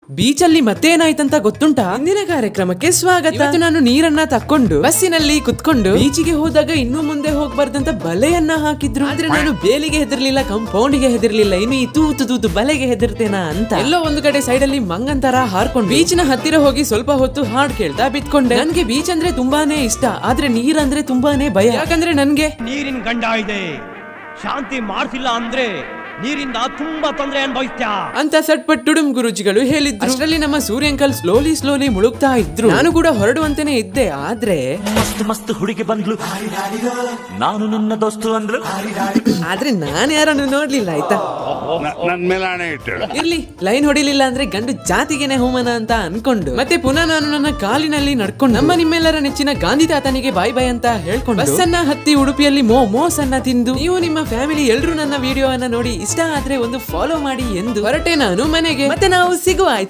ಬೀಚಲ್ಲಿ ಮತ್ತೇನಾಯ್ತಂತ ಗೊತ್ತುಂಟಾ? ಇಂದಿನ ಕಾರ್ಯಕ್ರಮಕ್ಕೆ ಸ್ವಾಗತ. ಇವತ್ತು ನಾನು ನೀರನ್ನ ತಕ್ಕೊಂಡು ಬಸ್ಸಿನಲ್ಲಿ ಕುತ್ಕೊಂಡು ಬೀಚಿಗೆ ಹೋದಾಗ ಇನ್ನು ಮುಂದೆ ಹೋಗ್ಬಾರ್ದಂತ ಬಲೆಯನ್ನ ಹಾಕಿದ್ರು. ಆದ್ರೆ ನಾನು ಬೇಲಿಗೆ ಹೆದರ್ಲಿಲ್ಲ, ಕಂಪೌಂಡಿಗೆ ಹೆದರ್ಲಿಲ್ಲ, ಇನ್ನು ಈ ತೂತು ಬಲೆಗೆ ಹೆದರ್ತೇನಾ ಅಂತ ಎಲ್ಲೋ ಒಂದು ಕಡೆ ಸೈಡ್ ಅಲ್ಲಿ ಮಂಗಂತರ ಹಾರ್ಕೊಂಡು ಬೀಚಿನ ಹತ್ತಿರ ಹೋಗಿ ಸ್ವಲ್ಪ ಹೊತ್ತು ಹಾಡ್ ಕೇಳ್ತಾ ಬಿತ್ಕೊಂಡೆ. ನನ್ಗೆ ಬೀಚ್ ಅಂದ್ರೆ ತುಂಬಾನೇ ಇಷ್ಟ, ಆದ್ರೆ ನೀರಂದ್ರೆ ತುಂಬಾನೇ ಭಯ. ಯಾಕಂದ್ರೆ ನನ್ಗೆ ನೀರಿನ ಗಂಡ ಇದೆ, ಶಾಂತಿ ಮಾಡ್ತಿಲ್ಲ ಅಂದ್ರೆ ನೀರಿಂದ ತುಂಬಾ ತೊಂದರೆ ಅನುಭವಿಸ್ತ್ಯಾ ಅಂತ ಸಟ್ಪಟ್ ಟುಡುಮ್ ಗುರುಜಿಗಳು ಹೇಳಿದ್ರು. ಅಷ್ಟರಲ್ಲಿ ನಮ್ಮ ಸೂರ್ಯ ಅಂಕಲ್ ಸ್ಲೋಲಿ ಮುಳುಗ್ತಾ ಇದ್ರು. ನಾನು ಕೂಡ ಹೊರಡುವಂತೆನೆ ಇದ್ದೆ, ಆದ್ರೆ ಮಸ್ತ್ ಹುಡುಗಿ ಬಂದ್ಲು, ನಾನು ನನ್ನ ದೋಸ್ತು ಅಂದ್ರು. ಆದ್ರೆ ನಾನ್ ಯಾರನ್ನು ನೋಡ್ಲಿಲ್ಲ. ಆಯ್ತಾ, ನನ್ ಮೇಲೆ ಹಣೆ ಇಟ್ಟಳು. ಇರ್ಲಿ, ಲೈನ್ ಹೊಡಿಲಿಲ್ಲ ಅಂದ್ರೆ ಗಂಡು ಜಾತಿಗೆನೆ ಹೋಮನ ಅಂತ ಅನ್ಕೊಂಡು ಮತ್ತೆ ಪುನಃ ನಾನು ನನ್ನ ಕಾಲಿನಲ್ಲಿ ನಡ್ಕೊಂಡು ನಮ್ಮ ನಿಮ್ಮೆಲ್ಲರ ನೆಚ್ಚಿನ ಗಾಂಧಿ ತಾತನಿಗೆ ಬಾಯ್ ಅಂತ ಹೇಳ್ಕೊಂಡು ಬಸ್ಸನ್ನ ಹತ್ತಿ ಉಡುಪಿಯಲ್ಲಿ ಮೋಮೋಸ್ ಅನ್ನ ತಿಂದು ನೀವು ನಿಮ್ಮ ಫ್ಯಾಮಿಲಿ ಎಲ್ರು ನನ್ನ ವಿಡಿಯೋ ಅನ್ನ ನೋಡಿ ಇಷ್ಟ ಆದ್ರೆ ಒಂದು ಫಾಲೋ ಮಾಡಿ ಎಂದು ಹೊರಟೆ ನಾನು ಮನೆಗೆ. ಮತ್ತೆ ನಾವು ಸಿಗುವ, ಆಯ್ತಾ?